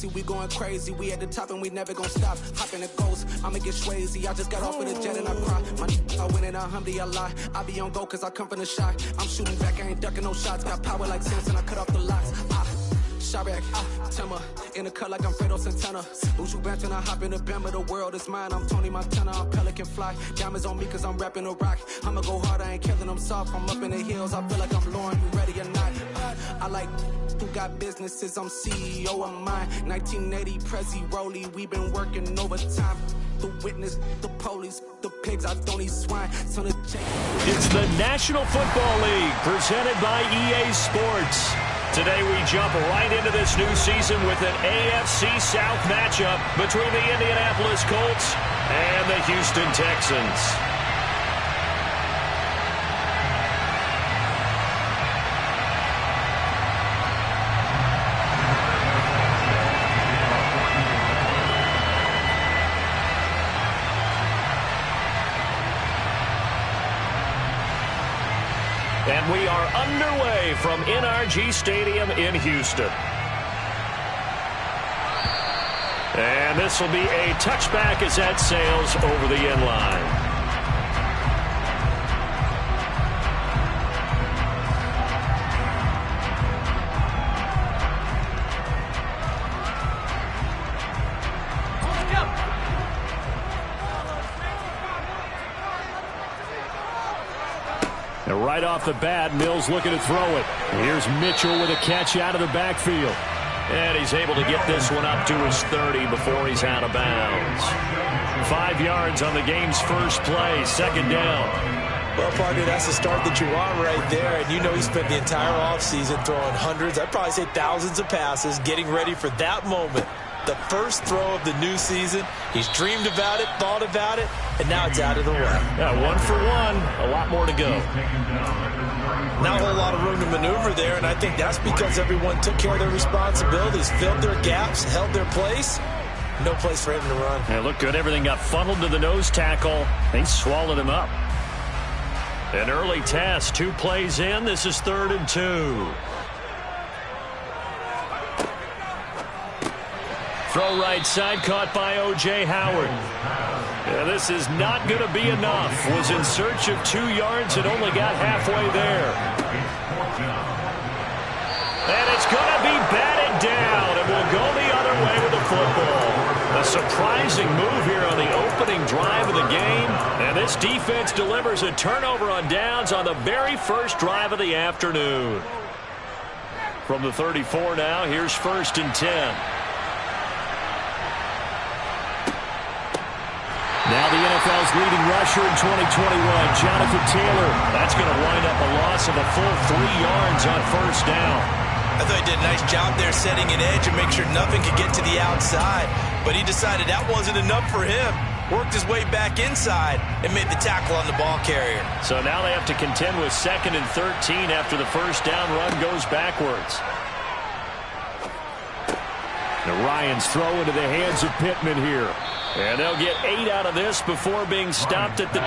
lazy, we going crazy. We at the top and we never gonna stop. Hopping the ghost, I'ma get crazy. I just got off of the jet and I cry. I win in a Humvee, I lie. I be on go cause I come from the shot. I'm shooting back, I ain't ducking no shots. Got power like Samson, I cut off the locks. Shabak, Timmer, in the cut like I'm Fredo Santana. Uju Banton, I hop in the Bama, the world is mine. I'm Tony Montana, I'm Pelican Fly. Diamonds on me cause I'm rapping a rock. I'ma go hard, I ain't killing them soft. I'm up in the hills, I feel like I'm Lauren, you ready or not? I like who got businesses, I'm CEO of mine. 1980 Prezi Rolly, we been working overtime. The witness, the police, the pigs, I don't eat swine. It's the National Football League presented by EA Sports. Today we jump right into this new season with an AFC South matchup between the Indianapolis Colts and the Houston Texans. And we are underway from NRG Stadium in Houston. And this will be a touchback as that sails over the end line. And right off the bat, Mills looking to throw it. Here's Mitchell with a catch out of the backfield. And he's able to get this one up to his 30 before he's out of bounds. 5 yards on the game's first play, second down. Well, partner, that's the start that you want right there. And you know he spent the entire offseason throwing hundreds, I'd probably say thousands of passes, getting ready for that moment. The first throw of the new season. He's dreamed about it, thought about it, and now it's out of the way. Yeah, 1 for 1. A lot more to go. Not a whole lot of room to maneuver there, and I think that's because everyone took care of their responsibilities, filled their gaps, held their place. No place for him to run. Yeah, looked good. Everything got funneled to the nose tackle. They swallowed him up. An early test. 2 plays in. This is 3rd and 2. Throw right side, caught by O.J. Howard. Yeah, this is not going to be enough. Was in search of 2 yards and only got halfway there. And it's going to be batted down, and we'll go the other way with the football. A surprising move here on the opening drive of the game. And this defense delivers a turnover on downs on the very first drive of the afternoon. From the 34 now, here's 1st and 10. Now the NFL's leading rusher in 2021, Jonathan Taylor. That's going to wind up a loss of a full 3 yards on 1st down. I thought he did a nice job there setting an edge and make sure nothing could get to the outside. But he decided that wasn't enough for him. Worked his way back inside and made the tackle on the ball carrier. So now they have to contend with 2nd and 13 after the first down run goes backwards. Now Ryan's throw into the hands of Pittman here. And they'll get 8 out of this before being stopped at the 28.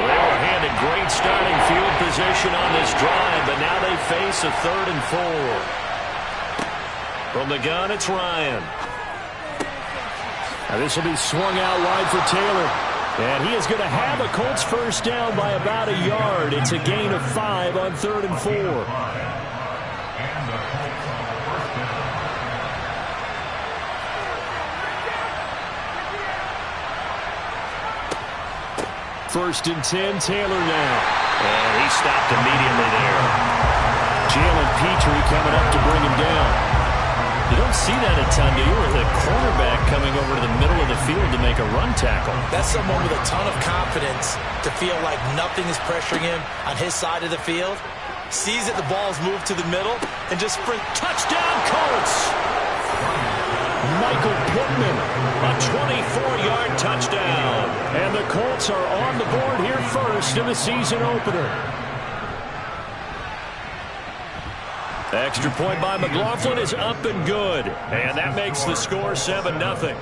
They were handed great starting field position on this drive, but now they face a 3rd and 4. From the gun, it's Ryan. Now this will be swung out wide for Taylor. And he is going to have a Colts first down by about a yard. It's a gain of 5 on 3rd and 4. First and 10, Taylor now. And he stopped immediately there. Jalen Petrie coming up to bring him down. You don't see that a ton, do you? With a cornerback coming over to the middle of the field to make a run tackle. That's someone with a ton of confidence to feel like nothing is pressuring him on his side of the field. Sees that the ball's moved to the middle and just sprint. Touchdown, Colts! Michael Pittman, a 24-yard touchdown. And the Colts are on the board here first in the season opener. Extra point by McLaughlin is up and good. And that makes the score 7-0.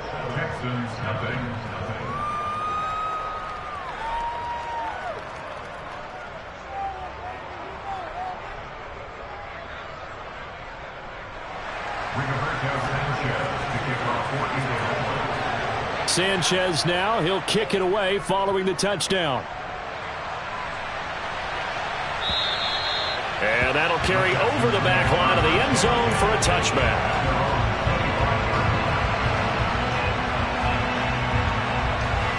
Sanchez now. He'll kick it away following the touchdown. And that'll carry over the back line of the end zone for a touchback.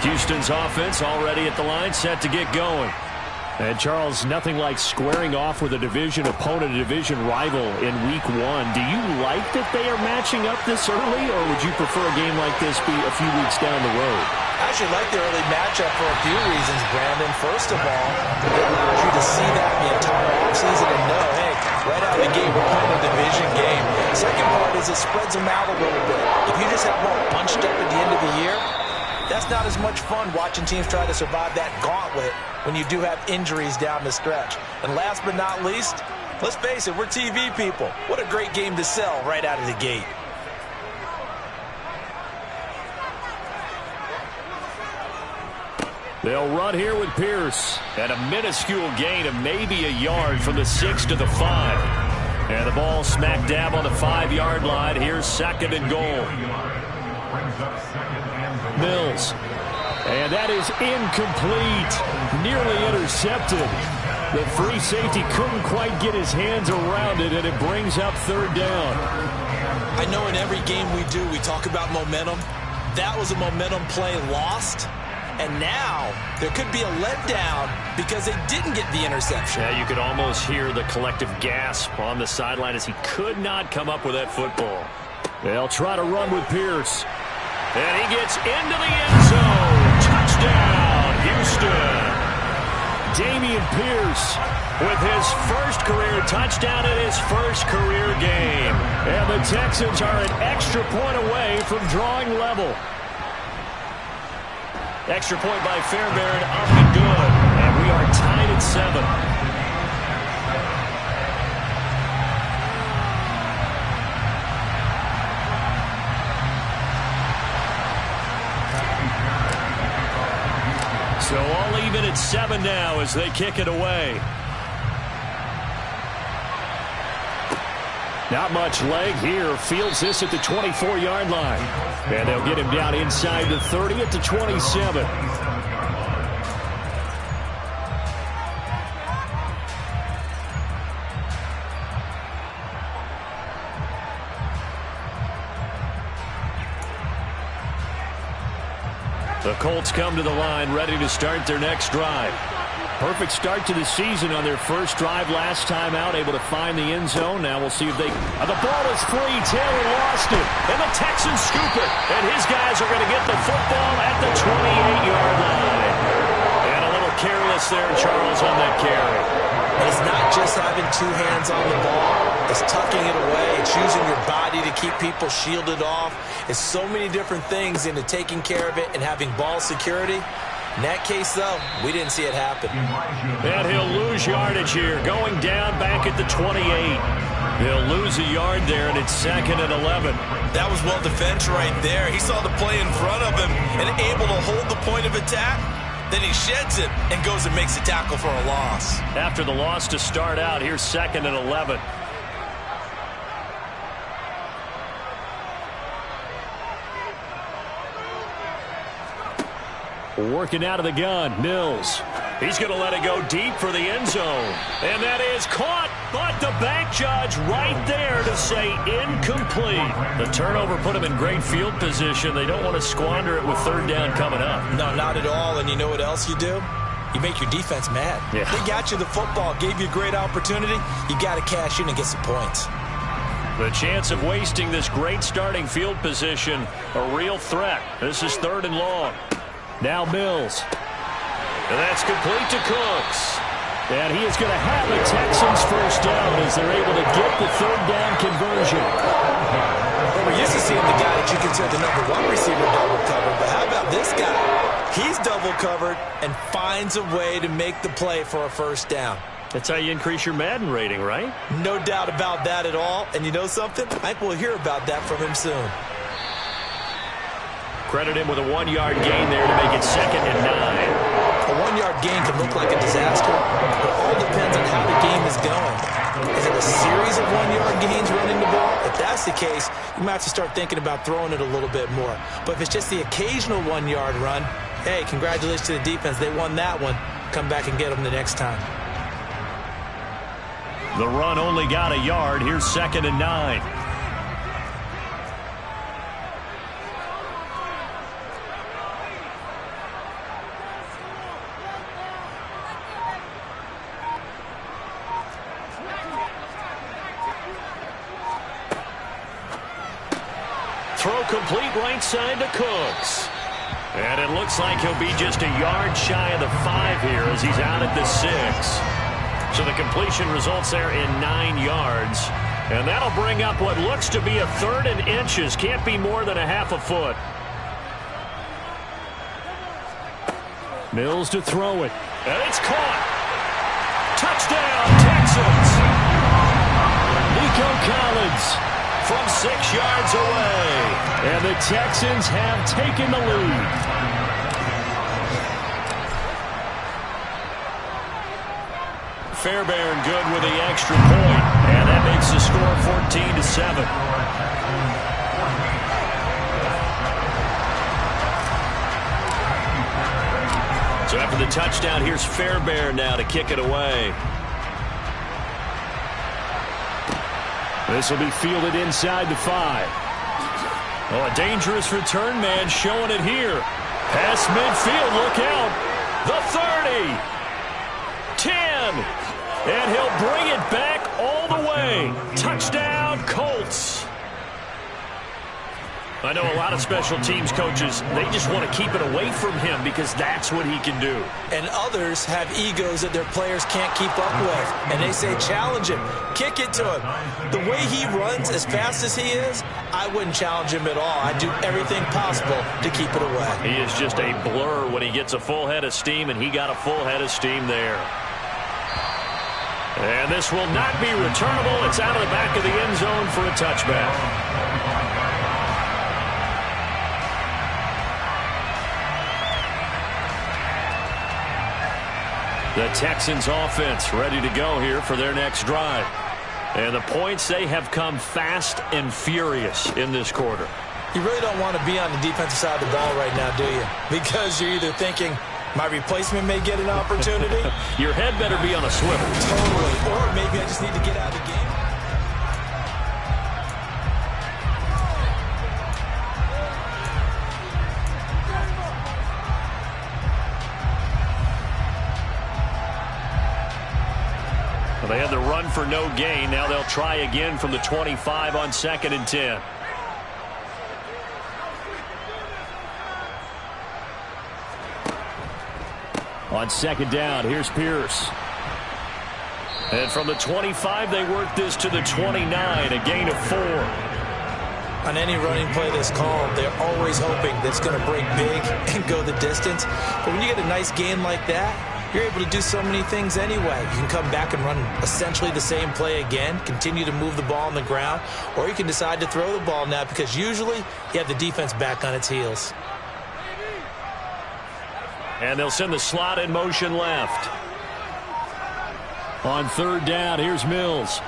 Houston's offense already at the line, set to get going. And, Charles, nothing like squaring off with a division opponent, a division rival in Week 1. Do you like that they are matching up this early, or would you prefer a game like this be a few weeks down the road? I actually like the early matchup for a few reasons, Brandon. First of all, it allows you to see that the entire offseason and know, hey, right out of the gate, we're playing a division game. Second part is it spreads them out a little bit. If you just have one bunched up at the end of the year, that's not as much fun watching teams try to survive that gauntlet when you do have injuries down the stretch. And last but not least, let's face it, we're TV people. What a great game to sell right out of the gate. They'll run here with Pierce. And a minuscule gain of maybe a yard from the 6 to the 5. And the ball smack dab on the 5-yard line. Here's 2nd and goal. Mills. And that is incomplete. Nearly intercepted. The free safety couldn't quite get his hands around it, and it brings up 3rd down. I know in every game we do, we talk about momentum. That was a momentum play lost. And now there could be a letdown because they didn't get the interception. Yeah, you could almost hear the collective gasp on the sideline as he could not come up with that football. They'll try to run with Pierce. And he gets into the end zone. Touchdown, Houston. Dameon Pierce with his first career touchdown in his first career game. And the Texans are an extra point away from drawing level. Extra point by Fairbairn, up and good. And we are tied at 7. So all even at 7 now as they kick it away. Not much leg here. Fields this at the 24-yard line. And they'll get him down inside the 30 at the 27. The Colts come to the line ready to start their next drive. Perfect start to the season on their first drive last time out, able to find the end zone. Now we'll see if they... the ball is free. Taylor lost it. And the Texans scoop it. And his guys are going to get the football at the 28-yard line. And a little careless there, Charles, on that carry. It's not just having 2 hands on the ball. It's tucking it away. It's using your body to keep people shielded off. It's so many different things into taking care of it and having ball security. In that case, though, we didn't see it happen. And he'll lose yardage here, going down back at the 28. He'll lose a yard there, and it's 2nd and 11. That was well defense right there. He saw the play in front of him and able to hold the point of attack. Then he sheds it and goes and makes a tackle for a loss. After the loss to start out, here's 2nd and 11. Working out of the gun, Mills. He's going to let it go deep for the end zone. And that is caught, but the bank judge right there to say incomplete. The turnover put him in great field position. They don't want to squander it with 3rd down coming up. No, not at all. And you know what else you do? You make your defense mad. Yeah. They got you the football, gave you a great opportunity. You got to cash in and get some points. The chance of wasting this great starting field position, a real threat. This is 3rd and long. Now Mills. And that's complete to Cooks. And he is going to have the Texans first down as they're able to get the 3rd down conversion. Well, we're used to seeing the guy that you consider the number 1 receiver double covered, but how about this guy? He's double covered and finds a way to make the play for a first down. That's how you increase your Madden rating, right? No doubt about that at all. And you know something? I think we'll hear about that from him soon. Credit him with a 1-yard gain there to make it 2nd and 9. A one-yard gain can look like a disaster, but it all depends on how the game is going. Is it a series of one-yard gains running the ball? If that's the case, you might have to start thinking about throwing it a little bit more. But if it's just the occasional one-yard run, hey, congratulations to the defense. They won that one. Come back and get them the next time. The run only got a yard. Here's 2nd and 9. Throw complete right side to Cooks. And it looks like he'll be just a yard shy of the 5 here as he's out at the 6. So the completion results there in 9 yards. And that'll bring up what looks to be a 3rd and inches. Can't be more than a half a foot. Mills to throw it. And it's caught. Touchdown, Texans. Nico Collins from 6 yards away. And the Texans have taken the lead. Fairbairn good with the extra point, and that makes the score 14-7. So after the touchdown, here's Fairbairn now to kick it away. This will be fielded inside the 5. Oh, a dangerous return man showing it here. Past midfield, look out. The 30. 10. And he'll bring it back all the way. Touchdown, Colts. I know a lot of special teams coaches, they just want to keep it away from him because that's what he can do. And others have egos that their players can't keep up with. And they say, challenge him. Kick it to him. The way he runs as fast as he is, I wouldn't challenge him at all. I'd do everything possible to keep it away. He is just a blur when he gets a full head of steam, and he got a full head of steam there. And this will not be returnable. It's out of the back of the end zone for a touchback. The Texans offense ready to go here for their next drive. And the points, they have come fast and furious in this quarter. You really don't want to be on the defensive side of the ball right now, do you? Because you're either thinking, my replacement may get an opportunity. Your head better be on a swivel. Totally. Or maybe I just need to get out of the game. Well, they had the run for no gain. Now they'll try again from the 25 on 2nd and 10. On 2nd down, here's Pierce. And from the 25, they work this to the 29, a gain of 4. On any running play that's called, they're always hoping that it's going to break big and go the distance. But when you get a nice gain like that, you're able to do so many things anyway. You can come back and run essentially the same play again, continue to move the ball on the ground, or you can decide to throw the ball now because usually you have the defense back on its heels. And they'll send the slot in motion left. On 3rd down, here's Mills.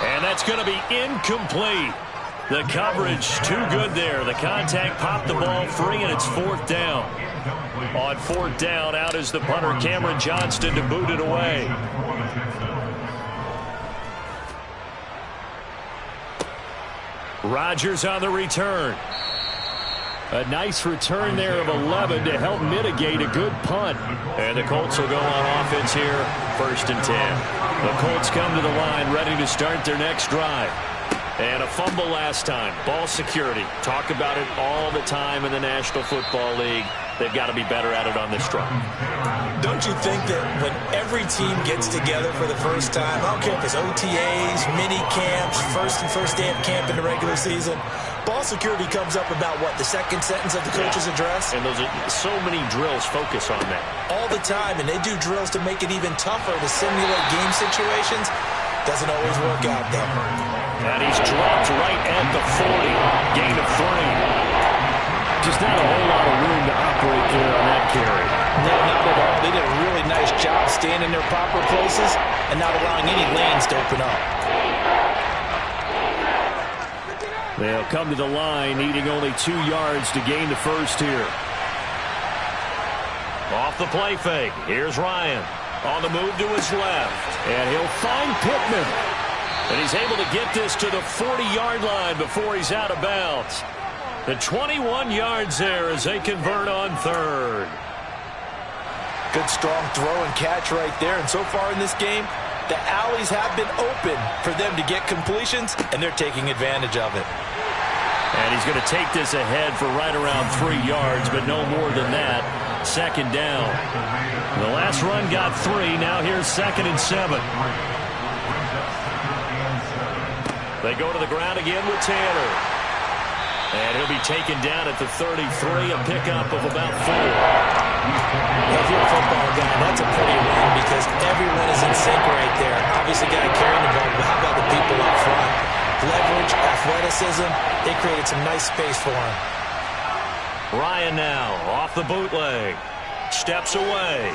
And that's going to be incomplete. The coverage too good there. The contact popped the ball free, and it's 4th down. On 4th down, out is the punter, Cameron Johnston, to boot it away. Rodgers on the return. A nice return there of 11 to help mitigate a good punt. And the Colts will go on offense here, 1st and 10. The Colts come to the line ready to start their next drive. And a fumble last time. Ball security. Talk about it all the time in the National Football League. They've got to be better at it on this drive. Don't you think that when every team gets together for the first time, I don't care if it's OTAs, mini camps, first day of camp in the regular season, ball security comes up about what, the second sentence of the coach's address? And those are so many drills focus on that. All the time, and they do drills to make it even tougher to simulate game situations. Doesn't always work out, though. And he's dropped right at the 40. Gain of 3. Just not a whole lot of room to operate there on that carry. No, not at all. They did a really nice job staying in their proper places and not allowing any lanes to open up. They'll come to the line, needing only 2 yards to gain the first here. Off the play fake. Here's Ryan. On the move to his left. And he'll find Pittman. And he's able to get this to the 40-yard line before he's out of bounds. The 21 yards there as they convert on third. Good strong throw and catch right there. And so far in this game, the alleys have been open for them to get completions, and they're taking advantage of it. And he's going to take this ahead for right around 3 yards, but no more than that. Second down. The last run got 3. Now here's 2nd and 7. They go to the ground again with Taylor. And he'll be taken down at the 33, a pickup of about 4. If you're a football guy, that's a pretty run because everyone is in sync right there. Obviously, guy carrying the ball, but how about the people up front? Leverage, athleticism, they created some nice space for him. Ryan now off the bootleg. Steps away.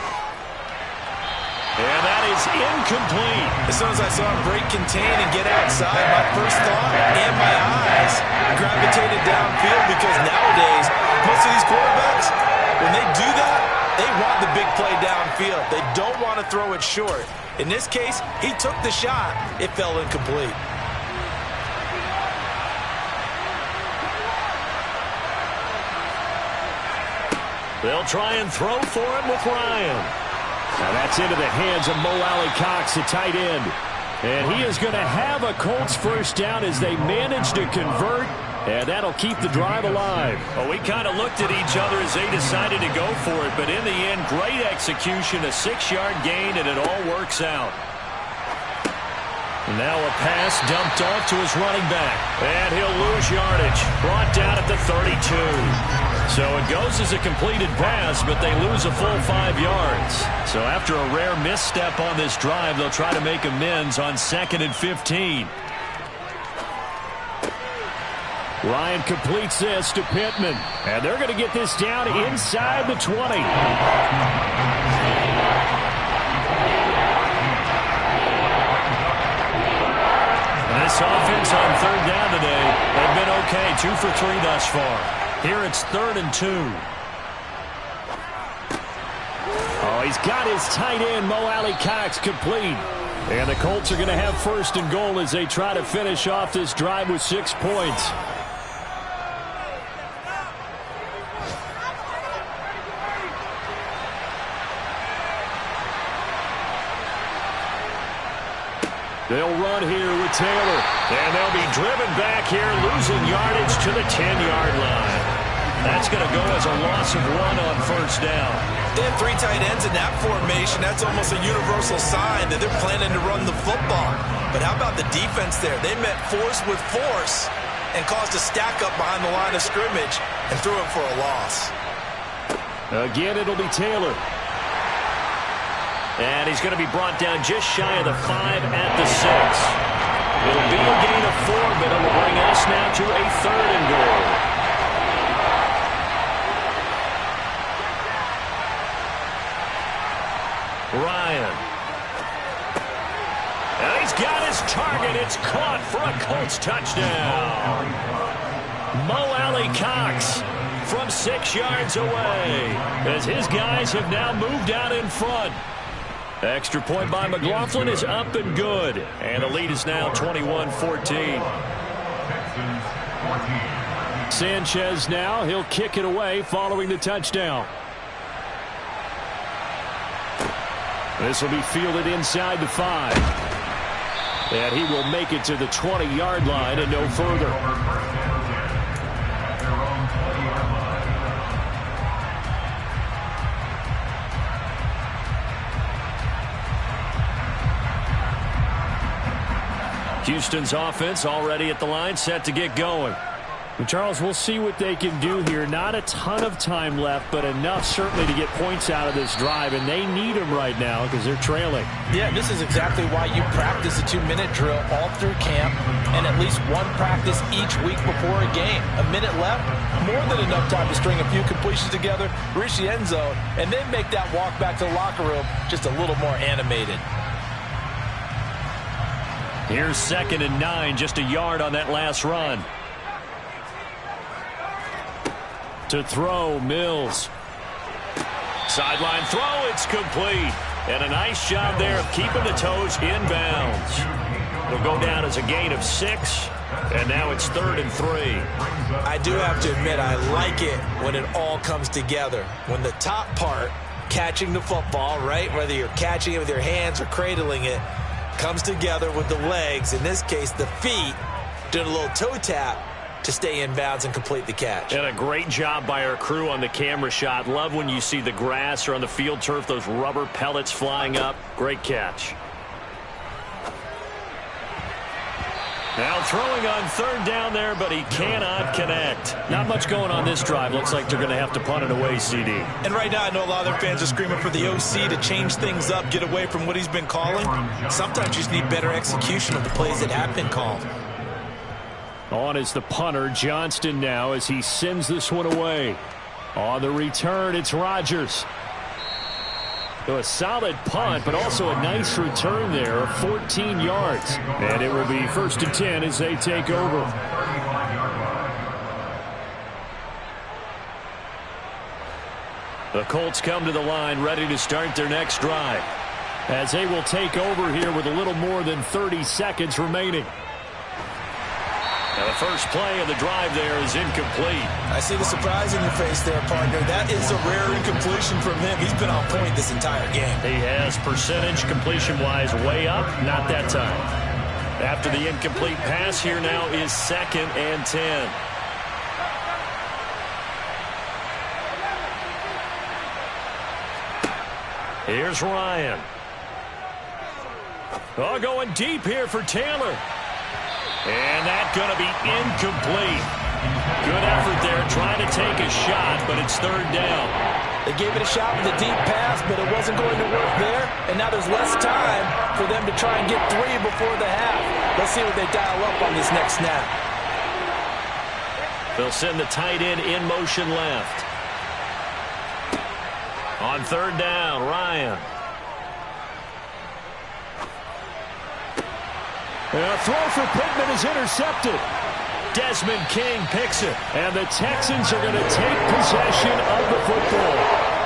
And that is incomplete. As soon as I saw him break contain and get outside, my first thought and my eyes gravitated downfield because nowadays, most of these quarterbacks, when they do that, they want the big play downfield. They don't want to throw it short. In this case, he took the shot. It fell incomplete. They'll try and throw for him with Ryan. Now that's into the hands of Mo Alley-Cox, the tight end. And he is going to have a Colts first down as they manage to convert. And that'll keep the drive alive. Well, we kind of looked at each other as they decided to go for it. But in the end, great execution, a 6-yard gain, and it all works out. Now a pass dumped off to his running back. And he'll lose yardage. Brought down at the 32. So it goes as a completed pass, but they lose a full 5 yards. So after a rare misstep on this drive, they'll try to make amends on 2nd and 15. Ryan completes this to Pittman. And they're going to get this down inside the 20. This offense on 3rd down today, they've been okay. 2 for 3 thus far. Here it's 3rd and 2. Oh, he's got his tight end, Mo Alley-Cox, complete. And the Colts are going to have 1st and goal as they try to finish off this drive with 6 points. They'll run here with Taylor. And they'll be driven back here, losing yardage to the 10-yard line. That's going to go as a loss of 1 on 1st down. They have 3 tight ends in that formation. That's almost a universal sign that they're planning to run the football. But how about the defense there? They met force with force and caused a stack up behind the line of scrimmage and threw it for a loss. Again, it'll be Taylor. And he's going to be brought down just shy of the 5 at the 6. It'll be a gain of 4, but it'll bring us now to a 3rd and goal. Ryan. And he's got his target. It's caught for a Colts touchdown. Mo Alley-Cox from 6 yards away as his guys have now moved out in front. Extra point by McLaughlin is up and good. And the lead is now 21-14. Sanchez now, he'll kick it away following the touchdown. This will be fielded inside the 5. And he will make it to the 20-yard line and no further. Houston's offense already at the line, set to get going. And Charles, we'll see what they can do here. Not a ton of time left, but enough certainly to get points out of this drive, and they need them right now because they're trailing. Yeah, this is exactly why you practice a 2-minute drill all through camp and at least one practice each week before a game. A minute left, more than enough time to string a few completions together, reach the end zone, and then make that walk back to the locker room just a little more animated. Here's 2nd and 9, just a yard on that last run. To throw, Mills. Sideline throw, it's complete. And a nice job there of keeping the toes inbounds. It'll go down as a gain of 6, and now it's 3rd and 3. I do have to admit, I like it when it all comes together. When the top part, catching the football, right, whether you're catching it with your hands or cradling it, comes together with the legs, in this case the feet, doing a little toe tap to stay in bounds and complete the catch. And a great job by our crew on the camera shot. Love when you see the grass or on the field turf, those rubber pellets flying up. Great catch. Now throwing on 3rd down there, but he cannot connect. Not much going on this drive. Looks like they're going to have to punt it away, CD. And right now I know a lot of their fans are screaming for the OC to change things up, get away from what he's been calling. Sometimes you just need better execution of the plays that have been called. On is the punter, Johnston now, as he sends this one away. On the return, it's Rodgers. So a solid punt, but also a nice return there of 14 yards. And it will be 1st and 10 as they take over. The Colts come to the line, ready to start their next drive, as they will take over here with a little more than 30 seconds remaining. Now the first play of the drive there is incomplete. I see the surprise in your face there, partner. That is a rare incompletion from him. He's been on point this entire game. He has percentage completion-wise way up, not that time. After the incomplete pass, here now is 2nd and 10. Here's Ryan. Oh, going deep here for Taylor. And that's going to be incomplete. Good effort there trying to take a shot, but it's 3rd down. They gave it a shot with a deep pass, but it wasn't going to work there. And now there's less time for them to try and get 3 before the half. Let's see what they dial up on this next snap. They'll send the tight end in motion left. On 3rd down, Ryan. A throw for Pittman is intercepted. Desmond King picks it. And the Texans are going to take possession of the football.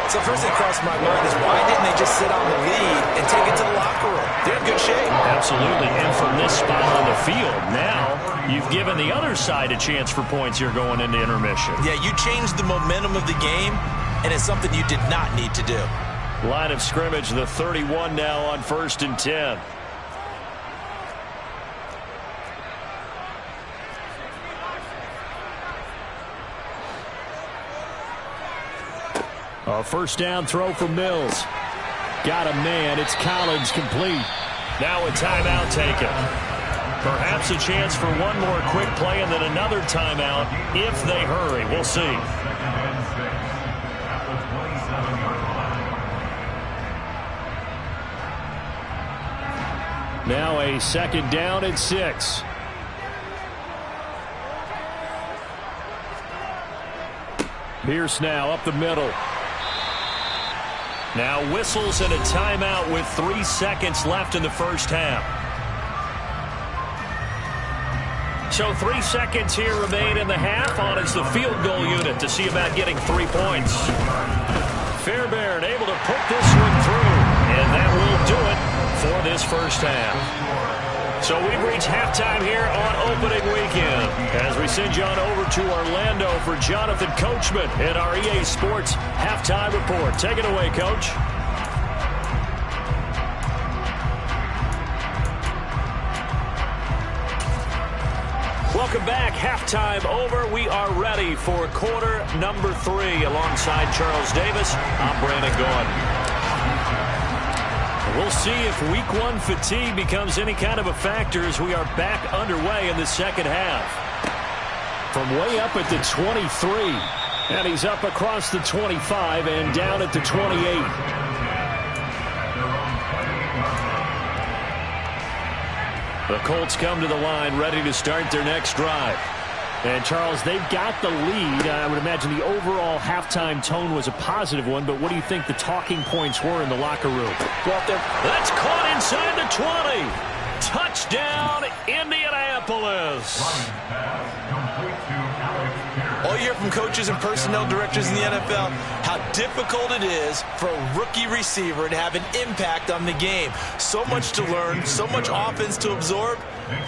So first thing crossed my mind is why didn't they just sit on the lead and take it to the locker room? They're in good shape. Absolutely. And from this spot on the field, now you've given the other side a chance for points here going into intermission. Yeah, you changed the momentum of the game, and it's something you did not need to do. Line of scrimmage, the 31 now on 1st and 10. A 1st down throw for Mills. Got a man. It's Collins complete. Now a timeout taken. Perhaps a chance for one more quick play and then another timeout if they hurry. We'll see. Now a 2nd down and 6. Pierce now up the middle. Now whistles and a timeout with 3 seconds left in the first half. So 3 seconds here remain in the half. On is the field goal unit to see about getting 3 points. Fairbairn able to put this one through. And that will do it for this first half. So we've reached halftime here on opening weekend as we send you on over to Orlando for Jonathan Coachman in our EA Sports Halftime Report. Take it away, Coach. Welcome back. Halftime over. We are ready for quarter number 3 alongside Charles Davis. I'm Brandon Gaudin. We'll see if week 1 fatigue becomes any kind of a factor as we are back underway in the second half. from way up at the 23. And he's up across the 25 and down at the 28. The Colts come to the line ready to start their next drive. And, Charles, they've got the lead. I would imagine the overall halftime tone was a positive one, but what do you think the talking points were in the locker room? That's caught inside the 20. Touchdown, Indianapolis. All you hear from coaches and personnel directors in the NFL, how difficult it is for a rookie receiver to have an impact on the game. So much to learn, so much offense to absorb.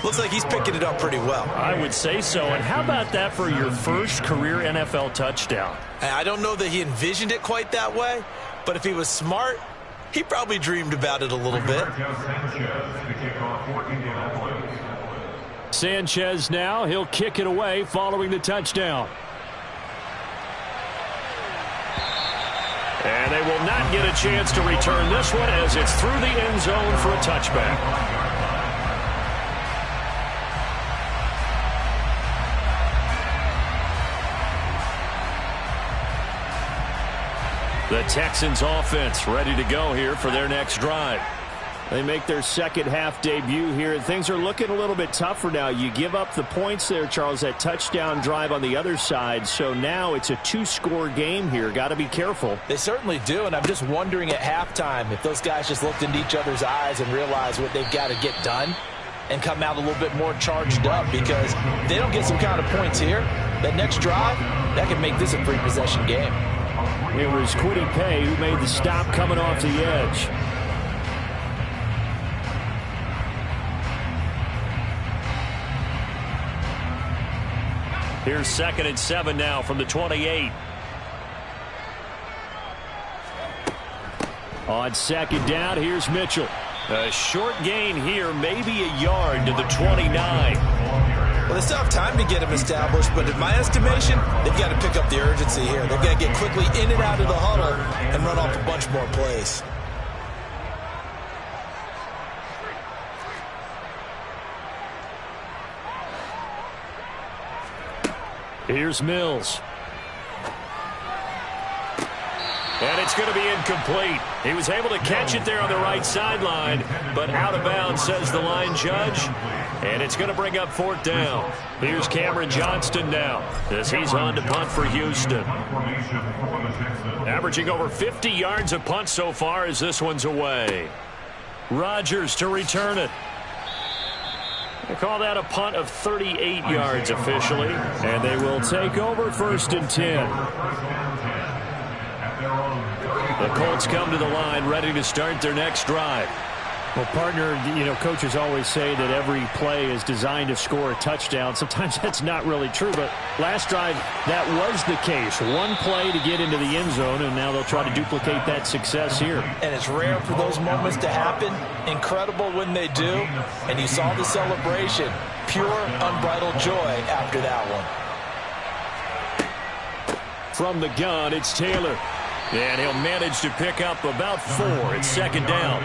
Looks like he's picking it up pretty well. I would say so. And how about that for your first career NFL touchdown? I don't know that he envisioned it quite that way, but if he was smart, he probably dreamed about it a little bit. Sanchez now, he'll kick it away following the touchdown. And they will not get a chance to return this one as it's through the end zone for a touchback. The Texans offense ready to go here for their next drive. They make their second half debut here, and things are looking a little bit tougher now. You give up the points there, Charles, that touchdown drive on the other side, so now it's a two-score game here. Got to be careful. They certainly do, and I'm just wondering at halftime if those guys just looked into each other's eyes and realized what they've got to get done and come out a little bit more charged up, because if they don't get some kind of points here, that next drive, that could make this a three-possession game. It was Kwity Paye who made the stop coming off the edge. Here's 2nd and 7 now from the 28. On second down, here's Mitchell. A short gain here, maybe a yard to the 29. Well, they still have time to get him established, but in my estimation, they've got to pick up the urgency here. They've got to get quickly in and out of the huddle and run off a bunch more plays. Here's Mills. And it's going to be incomplete. He was able to catch it there on the right sideline, but out of bounds, says the line judge. And it's going to bring up 4th down. Here's Cameron Johnston now as he's on to punt for Houston. Averaging over 50 yards a punt so far as this one's away. Rodgers to return it. They call that a punt of 38 yards officially. And they will take over 1st and 10. The Colts come to the line ready to start their next drive. Well, partner, coaches always say that every play is designed to score a touchdown. Sometimes that's not really true, but last drive, that was the case. One play to get into the end zone, and now they'll try to duplicate that success here. And it's rare for those moments to happen. Incredible when they do. And you saw the celebration. Pure, unbridled joy after that one. From the gun, it's Taylor. And he'll manage to pick up about 4. It's 2nd down.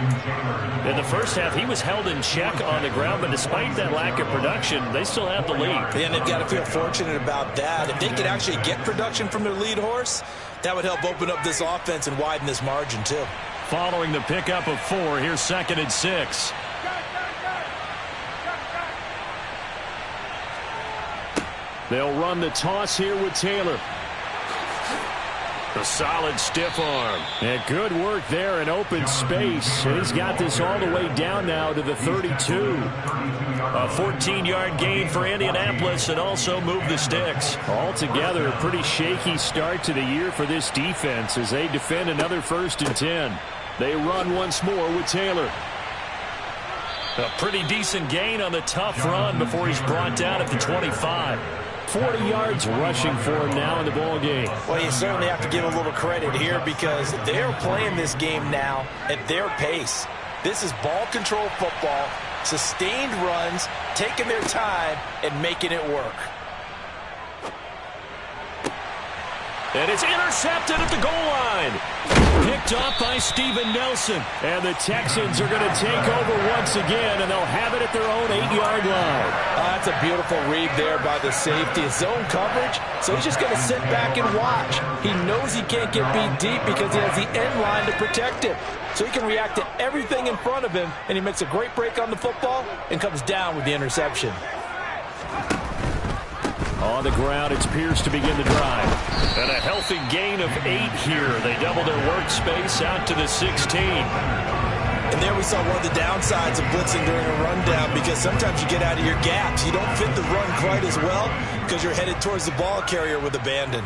In the first half, he was held in check on the ground, but despite that lack of production, they still have the lead. And they've got to feel fortunate about that. If they could actually get production from their lead horse, that would help open up this offense and widen this margin, too. Following the pickup of 4, here's 2nd and 6. They'll run the toss here with Taylor. A solid stiff arm. And good work there in open space. He's got this all the way down now to the 32. A 14-yard gain for Indianapolis and also move the sticks. Altogether, a pretty shaky start to the year for this defense as they defend another 1st and 10. They run once more with Taylor. A pretty decent gain on the tough run before he's brought down at the 25. 40 yards rushing for him now in the ball game. Well, you certainly have to give a little credit here because they're playing this game now at their pace. This is ball control football, sustained runs, taking their time and making it work. And it's intercepted at the goal line. Picked Picked off by Steven Nelson. And the Texans are going to take over once again, and they'll have it at their own 8-yard line. That's a beautiful read there by the safety. His zone coverage, so he's just going to sit back and watch. He knows he can't get beat deep because he has the end line to protect him. So he can react to everything in front of him, and he makes a great break on the football and comes down with the interception. On the ground, it's Pierce to begin the drive. And a healthy gain of 8 here. They double their workspace out to the 16. And there we saw one of the downsides of blitzing during a rundown, because sometimes you get out of your gaps. You don't fit the run quite as well because you're headed towards the ball carrier with abandon.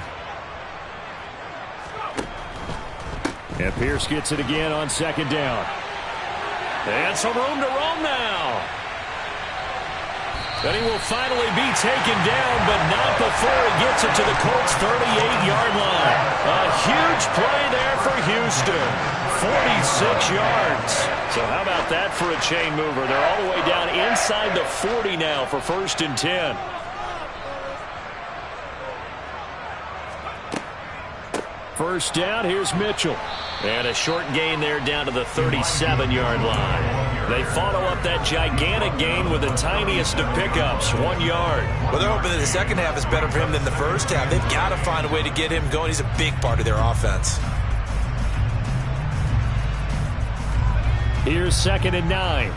And Pierce gets it again on second down. And some room to roam now. And he will finally be taken down, but not before he gets it to the Colts' 38-yard line. A huge play there for Houston. 46 yards. So how about that for a chain mover? They're all the way down inside the 40 now for 1st and 10. First down, here's Mitchell. And a short gain there down to the 37-yard line. They follow up that gigantic gain with the tiniest of pickups, 1 yard. Well, they're hoping that the second half is better for him than the first half. They've got to find a way to get him going. He's a big part of their offense. Here's 2nd and 9.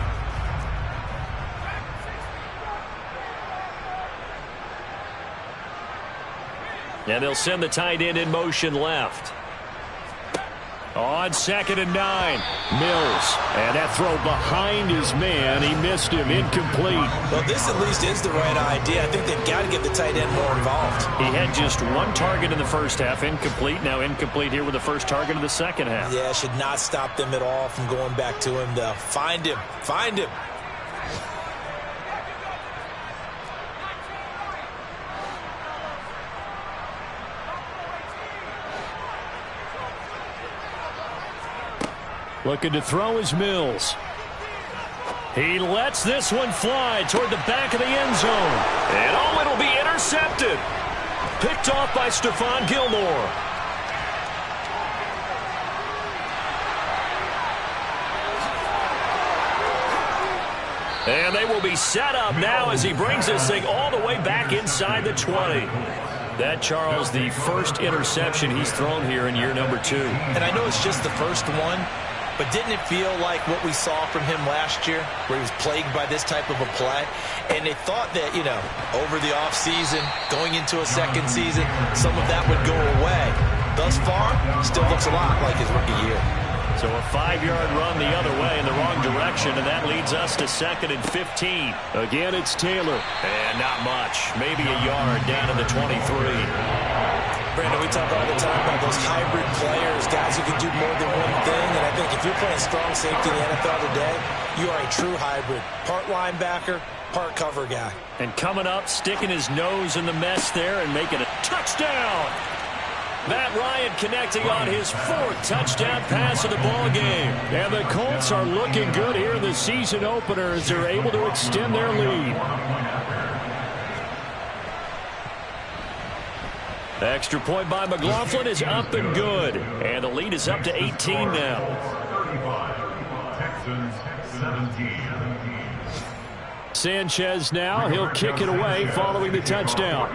And they'll send the tight end in motion left. On 2nd and 9, Mills. And that throw behind his man. He missed him. Incomplete. Well, this at least is the right idea. I think they've got to get the tight end more involved. He had just 1 target in the first half. Incomplete. Now incomplete here with the first target of the second half. Yeah, should not stop them at all from going back to him, though. Find him. Find him. Looking to throw is Mills. He lets this one fly toward the back of the end zone. And oh, it'll be intercepted. Picked off by Stephon Gilmore. And they will be set up now as he brings this thing all the way back inside the 20. That, Charles, the first interception he's thrown here in year number 2. And I know it's just the first one, but didn't it feel like what we saw from him last year, where he was plagued by this type of a play? And they thought that, over the offseason, going into a second season, some of that would go away. Thus far, still looks a lot like his rookie year. So a 5-yard run the other way in the wrong direction, and that leads us to 2nd and 15. Again, it's Taylor. And not much. Maybe a yard down to the 23. Brandon, we talk all the time about those hybrid players, guys who can do more than one thing. And I think if you're playing strong safety in the NFL today, you are a true hybrid. Part linebacker, part cover guy. And coming up, sticking his nose in the mess there and making a touchdown. Matt Ryan connecting on his 4th touchdown pass of the ball game. And the Colts are looking good here in the season opener as they're able to extend their lead. Extra point by McLaughlin is up and good. And the lead is up to 18 now. 35, Texans 17. Sanchez now. He'll kick it away following the touchdown.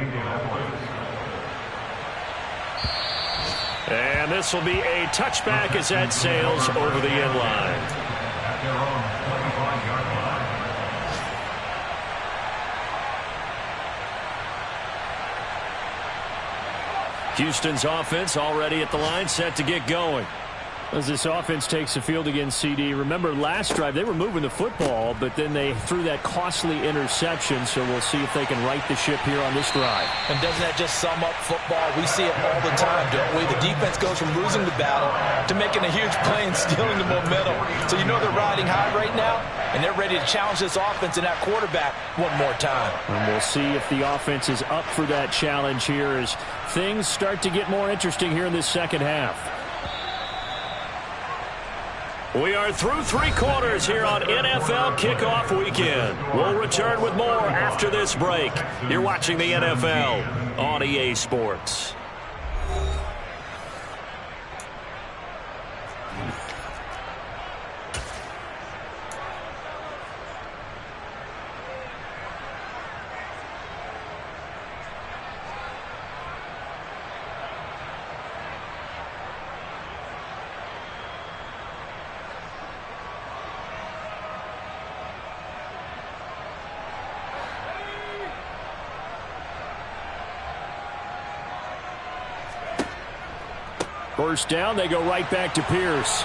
And this will be a touchback as that sails over the end line. Houston's offense already at the line, set to get going. As this offense takes the field against CD, remember last drive they were moving the football, but then they threw that costly interception, so we'll see if they can right the ship here on this drive. And doesn't that just sum up football? We see it all the time, don't we? The defense goes from losing the battle to making a huge play and stealing the momentum. So you know they're riding high right now, and they're ready to challenge this offense and that quarterback one more time. And we'll see if the offense is up for that challenge here as things start to get more interesting here in this second half. We are through 3 quarters here on NFL Kickoff Weekend. We'll return with more after this break. You're watching the NFL on EA Sports. First down, they go right back to Pierce.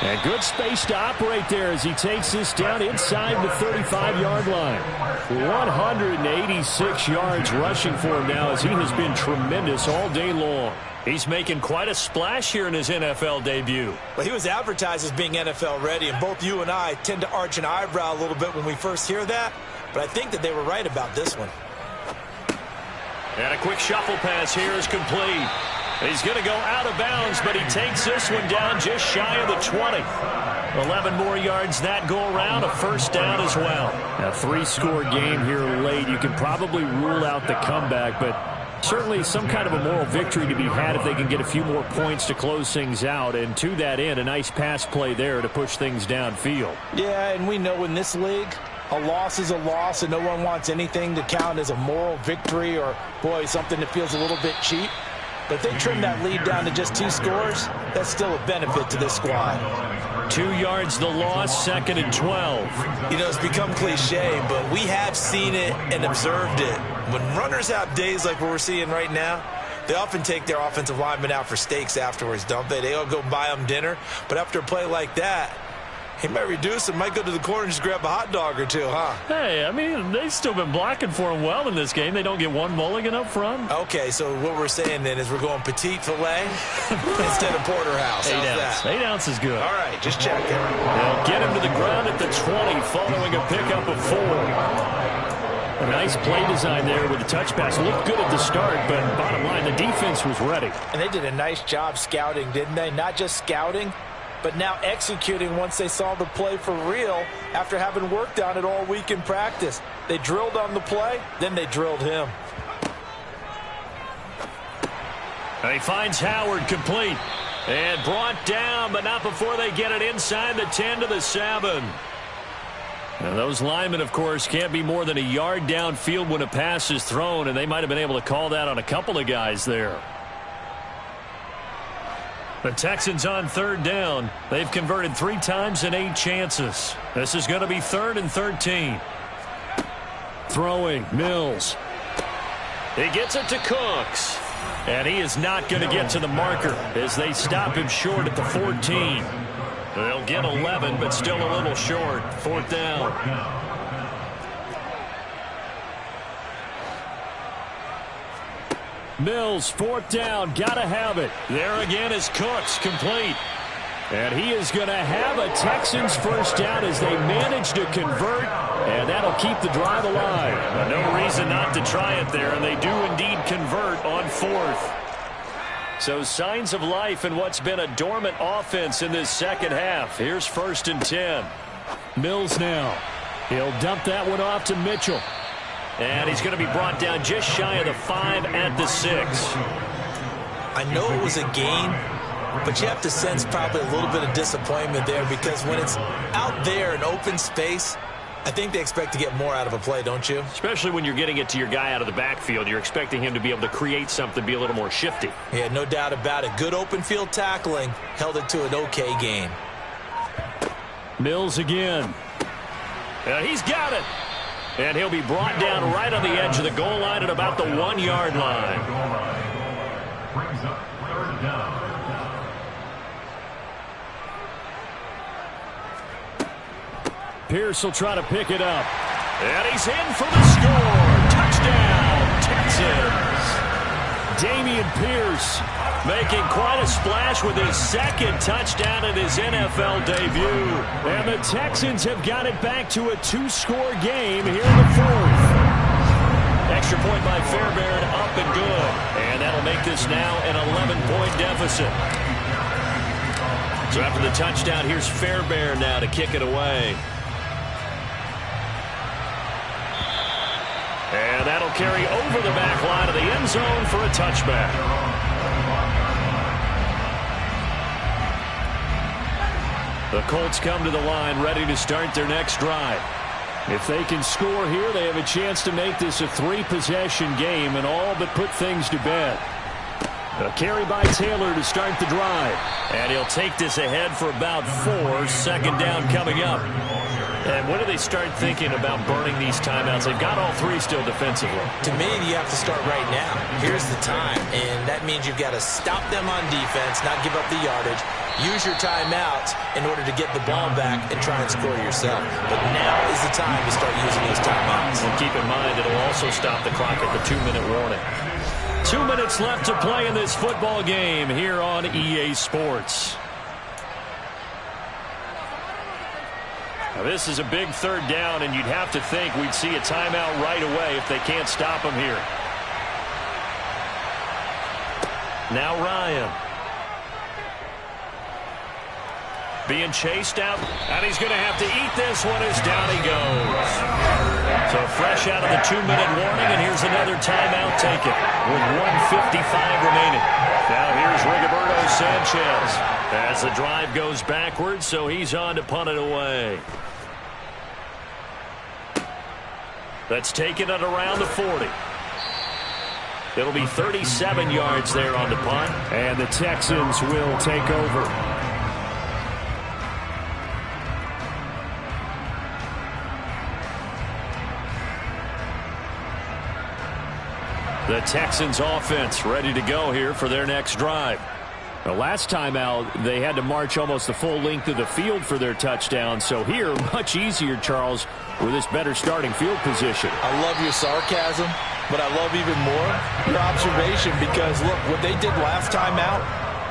And good space to operate there as he takes this down inside the 35-yard line. 186 yards rushing for him now as he has been tremendous all day long. He's making quite a splash here in his NFL debut. Well, he was advertised as being NFL ready, and both you and I tend to arch an eyebrow a little bit when we first hear that. But I think that they were right about this one. And a quick shuffle pass here is complete. He's going to go out of bounds, but he takes this one down just shy of the 20. 11 more yards that go around, a first down as well. A 3-score game here late. You can probably rule out the comeback, but certainly some kind of a moral victory to be had if they can get a few more points to close things out. And to that end, a nice pass play there to push things downfield. Yeah, and we know in this league, a loss is a loss, and no one wants anything to count as a moral victory or, boy, something that feels a little bit cheap. But if they trim that lead down to just 2 scores, that's still a benefit to this squad. 2 yards the loss, 2nd and 12. You know, it's become cliche, but we have seen it and observed it. When runners have days like what we're seeing right now, they often take their offensive linemen out for steaks afterwards, don't they? They all go buy them dinner. But after a play like that, he might reduce and might go to the corner and just grab a hot dog or two, huh? Hey, I mean, they've still been blocking for him well in this game. They don't get one mulligan up front. Okay, so what we're saying then is we're going petite filet instead of porterhouse. How's that? 8 ounce is good. All right, just checking. They'll get him to the ground at the 20 following a pickup of 4. A nice play design there with the touch pass. Looked good at the start, but bottom line, the defense was ready. And they did a nice job scouting, didn't they? Not just scouting, but now executing once they saw the play for real after having worked on it all week in practice. They drilled on the play, then they drilled him. And he finds Howard complete. And brought down, but not before they get it inside the 10 to the 7. Now those linemen, of course, can't be more than a yard downfield when a pass is thrown, and they might have been able to call that on a couple of guys there. The Texans on 3rd down. They've converted 3 times in 8 chances. This is going to be 3rd and 13. Throwing, Mills. He gets it to Cooks. And he is not going to get to the marker as they stop him short at the 14. They'll get 11, but still a little short. 4th down. Mills, 4th down, gotta have it. There again is Cooks, complete. And he is going to have a Texans first down as they manage to convert, and that'll keep the drive alive. But no reason not to try it there, and they do indeed convert on 4th. So signs of life in what's been a dormant offense in this second half. Here's 1st and 10. Mills now. He'll dump that one off to Mitchell. And he's going to be brought down just shy of the 5 at the 6. I know it was a gain, but you have to sense probably a little bit of disappointment there because when it's out there in open space, I think they expect to get more out of a play, don't you? Especially when you're getting it to your guy out of the backfield. You're expecting him to be able to create something, be a little more shifty. Yeah, no doubt about it. Good open field tackling held it to an okay gain. Mills again. He's got it. And he'll be brought down right on the edge of the goal line at about the 1-yard line. Brings up 3rd down. Pierce will try to pick it up. And he's in for the score. Touchdown, Texans. Dameon Pierce making quite a splash with his 2nd touchdown in his NFL debut. And the Texans have got it back to a 2-score game here in the 4th. Extra point by Fairbairn, up and good. And that'll make this now an 11-point deficit. So after the touchdown, here's Fairbairn now to kick it away. And that'll carry over the back line of the end zone for a touchback. The Colts come to the line ready to start their next drive. If they can score here, they have a chance to make this a 3-possession game and all but put things to bed. A carry by Taylor to start the drive. And he'll take this ahead for about 4. Second down coming up. And when do they start thinking about burning these timeouts? They've got all 3 still defensively. To me, you have to start right now. Here's the time, and that means you've got to stop them on defense, not give up the yardage. Use your timeouts in order to get the ball back and try and score yourself. But now is the time to start using those timeouts. And keep in mind, it'll also stop the clock at the 2-minute warning. 2 minutes left to play in this football game here on EA Sports. Now, this is a big third down, and you'd have to think we'd see a timeout right away if they can't stop him here. Now Ryan. Being chased out, and he's going to have to eat this one as down he goes. So fresh out of the 2-minute warning, and here's another timeout taken with 1:55 remaining. Now here's Rigoberto Sanchez as the drive goes backwards, so he's on to punt it away. That's taken at around the 40. It'll be 37 yards there on the punt, and the Texans will take over. The Texans offense ready to go here for their next drive. The last time out, they had to march almost the full length of the field for their touchdown. So here, much easier, Charles, with this better starting field position. I love your sarcasm, but I love even more your observation because, look, what they did last time out,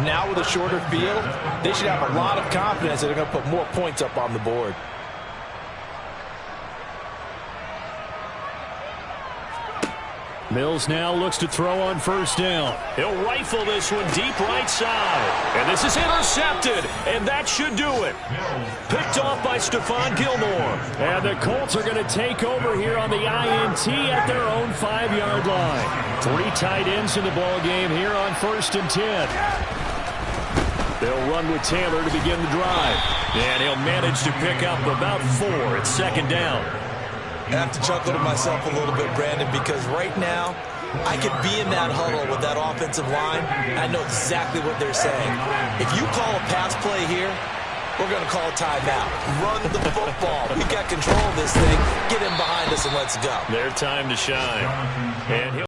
now with a shorter field, they should have a lot of confidence that they're going to put more points up on the board. Mills now looks to throw on first down. He'll rifle this one deep right side. And this is intercepted, and that should do it. Picked off by Stephon Gilmore. And the Colts are going to take over here on the INT at their own 5-yard line. 3 tight ends in the ball game here on 1st and 10. They'll run with Taylor to begin the drive. And he'll manage to pick up about 4 at second down. I have to chuckle to myself a little bit, Brandon, because right now I could be in that huddle with that offensive line. I know exactly what they're saying. If you call a pass play here, we're going to call a timeout. Run the football. We got control of this thing. Get him behind us and let's go. Their time to shine. And he'll